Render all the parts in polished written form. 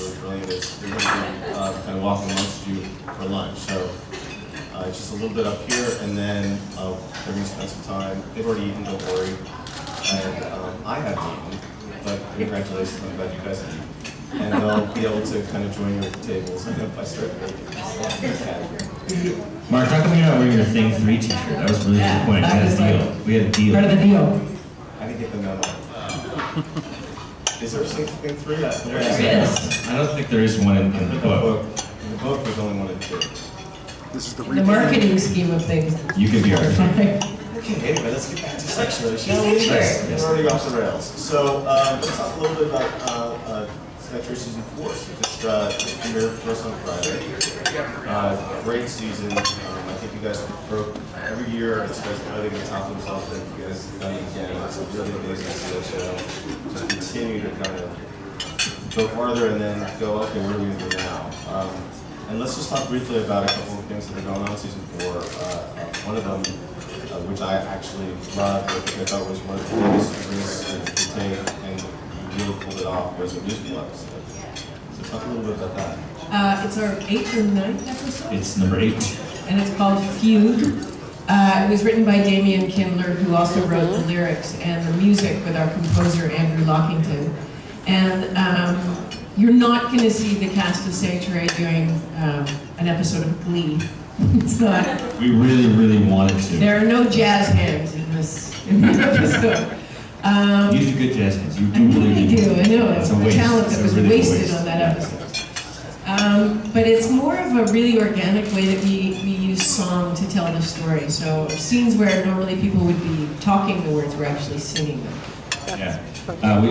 really brilliant is they're going to be kind of walking amongst you for lunch. So just a little bit up here, and then they're going to spend some time. They've already eaten, don't worry. And I haven't eaten, but congratulations, I'm glad you guys have eaten. And they'll be able to kind of join you at the tables if I start making this. Mark, how come you're not wearing your Thing 3 t-shirt? That was really disappointing. We had a deal. Part of the deal. I didn't get the memo. Is there a Thing 3? Yes. I don't think there is one in the book. In the book, there's only 1 and 2. This is the marketing scheme of things. You can be our Okay, anyway, let's get back to sex relations. We're already off the rails. So let's talk a little bit about Skytree Season 4. So just premiered first on Friday. Great season. I think you guys broke every year. It's guys I think the top themselves. And you guys have done it again. It's really amazing to see that show. Just continue to kind of go farther and then go, okay, where are we going to go now? And let's just talk briefly about a couple of things that are going on in Season 4. One of them, which I actually loved, which I thought was one of the biggest risks to take, and you really pulled it off, was a musical episode. So talk a little bit about that. It's our 8th or 9th episode. It's number 8. And it's called Feud. It was written by Damian Kindler, who also wrote the lyrics and the music with our composer, Andrew Lockington. And you're not going to see the cast of Sanctuary doing an episode of Glee. It's not. We really, really wanted to. There are no jazz hands in this episode. You do good jazz hands. You do I really do. I know. It's a talent that was really wasted on that episode. But it's more of a really organic way that we use song to tell the story. So scenes where normally people would be talking the words, we're actually singing them. Yeah.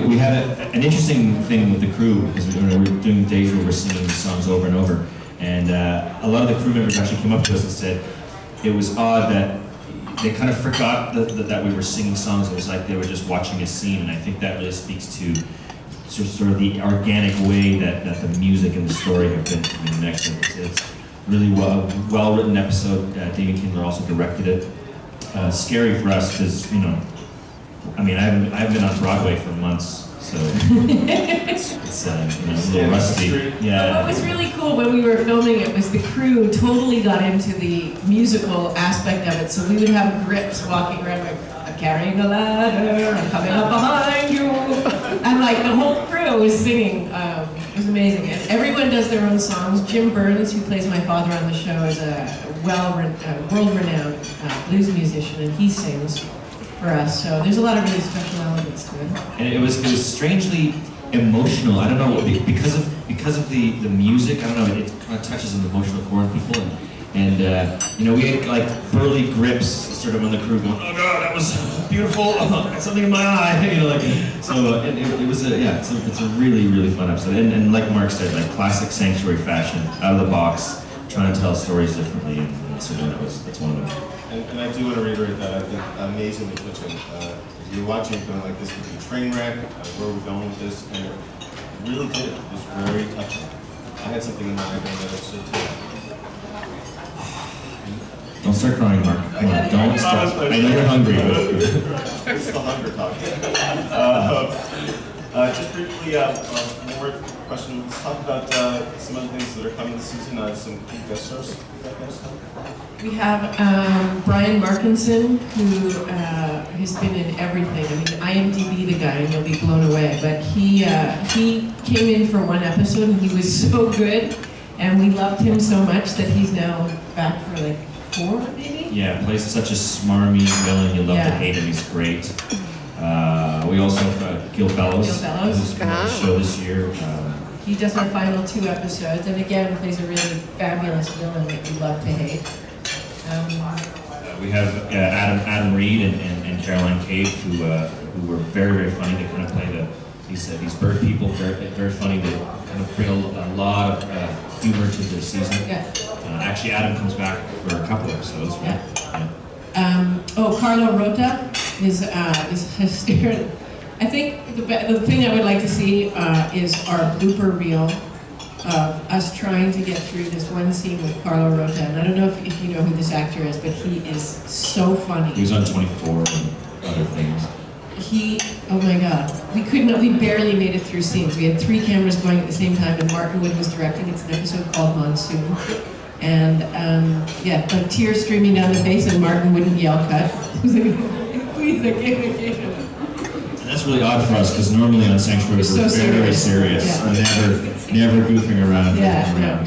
We had an interesting thing with the crew, because we were doing days where we're singing songs over and over. And a lot of the crew members actually came up to us and said it was odd that they kind of forgot that we were singing songs. It was like they were just watching a scene, and I think that really speaks to sort of the organic way that the music and the story have been connected. It's really well-written episode. Damian Kindler also directed it. Scary for us because, you know, I mean, I haven't been on Broadway for months, so it's you know, a little rusty. Yeah. What was really cool when we were filming it was the crew totally got into the musical aspect of it. So we would have grips walking around like, I'm carrying a ladder, I'm coming up behind you. And like the whole crew was singing. It was amazing. And everyone does their own songs. Jim Burns, who plays my father on the show, is a world-renowned blues musician, and he sings for us, so there's a lot of really special elements to it. And it was strangely emotional. I don't know, because of the music. I don't know. It kind of touches an emotional chord in people, and you know, we had like burly grips sort of on the crew going, oh god, that was beautiful. Oh, I got something in my eye. You know, like so. It was it's a really fun episode, and like Mark said, like classic Sanctuary fashion, out of the box, trying to tell stories differently, and so that's one of them. And I do want to reiterate that I think amazingly touching. If you're watching it going like this could be a train wreck, where are we going with this? And it really did. It was very touching. I had something in mind on that episode too. Don't start crying, Mark. Come on, don't start. I know you're hungry, but it's the hunger talk. Just briefly, more questions. Let's talk about some other things that are coming this season. Some key guest stars. We have Brian Markinson, who has been in everything. I mean, IMDb the guy, and you'll be blown away. But he came in for one episode, and he was so good, and we loved him so much that he's now back for like 4, maybe? Yeah, plays such a smarmy villain. You love to hate him. He's great. We also have Gil Bellows, who's been on the show this year. He does our final 2 episodes, and again plays a really fabulous villain that we love to hate. We have Adam Reed and Caroline Cave, who were very funny. They kind of play these bird people, very funny. They kind of bring a lot of humor to the season. Yeah. Actually, Adam comes back for a couple episodes. Right? Yeah. Carlo Rota is hysterical. I think the thing I would like to see is our blooper reel of us trying to get through this one scene with Carlo Rota. And I don't know if you know who this actor is, but he is so funny. He was on 24 and other things. oh my God, we barely made it through scenes. We had 3 cameras going at the same time, and Martin Wood was directing. It's an episode called Monsoon. And yeah, like tears streaming down the face, and Martin wouldn't yell cut. He was like, please, again. And that's really odd for us, because normally on Sanctuary we're So very serious. Yeah. We're never goofing around. Yeah.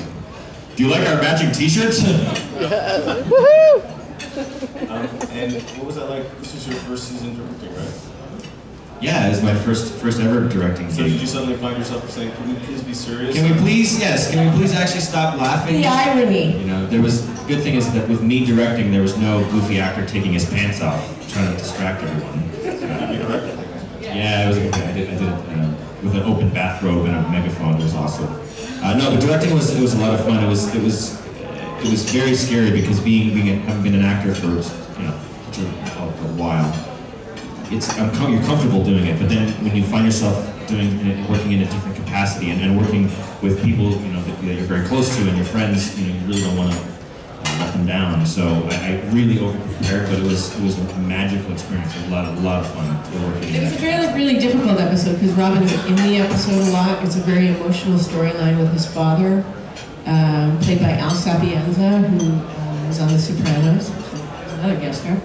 Do you like our matching t-shirts? Woohoo! And what was that like? This was your first season directing, right? Yeah, it was my first ever directing So gig. did you suddenly find yourself saying, can we please be serious? Can we please actually stop laughing? The irony. You know, the good thing is that with me directing, there was no goofy actor taking his pants off, trying to distract everyone. You directed? Yeah, it was okay. I did it with an open bathrobe and a megaphone. It was awesome. No, but directing was a lot of fun. It was very scary because having been an actor for such a while. You're comfortable doing it, but then when you find yourself working in a different capacity and working with people that you're very close to and your friends, you really don't want to let them down. So I really over-prepared, but it was a magical experience. A lot of fun working. It was a really difficult episode because Robin's in the episode a lot. It's a very emotional storyline with his father, played by Al Sapienza, who was on The Sopranos. Another guest star.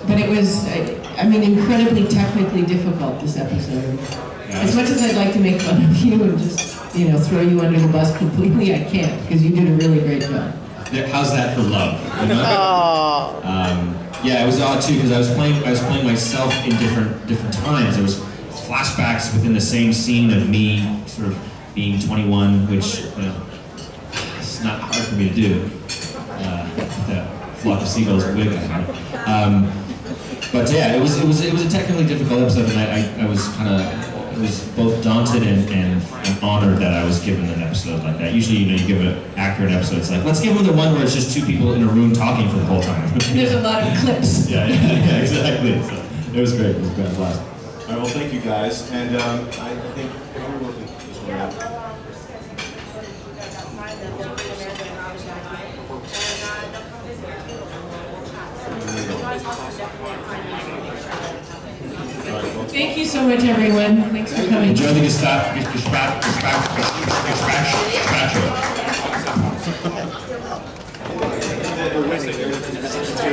But it was, incredibly technically difficult, this episode. Yeah. As much as I'd like to make fun of you and just, throw you under the bus completely, I can't, because you did a really great job. How's that for love? Yeah, it was odd too, because I was playing myself in different times. There was flashbacks within the same scene of me sort of being 21, which it's not hard for me to do. The flock of seagulls wig I had. But yeah, it was a technically difficult episode, and I was both daunted and honored that I was given an episode like that. Usually, you give an actor an episode, it's like, let's give them the one where it's just 2 people in a room talking for the whole time. There's a lot of clips. Yeah, exactly. So, it was great. It was a great blast. All right, well, thank you guys, and I think we're working this one out. Thank you so much, everyone. Thanks for coming. Enjoy the gazpacho.